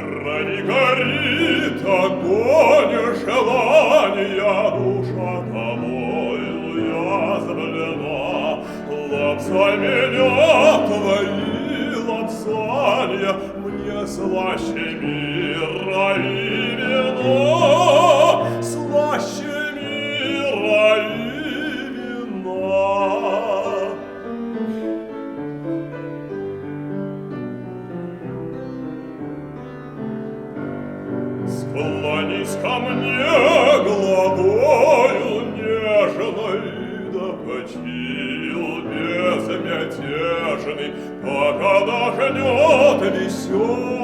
Гори, горит огонь желания, душа тобою уязвлена. Лапсай меня, твои лапсанья, мне слаще мира и вина, слаще мира и вина. Склонись ко мне головою нежной, да почил безмятежный, пока дожнет веселый.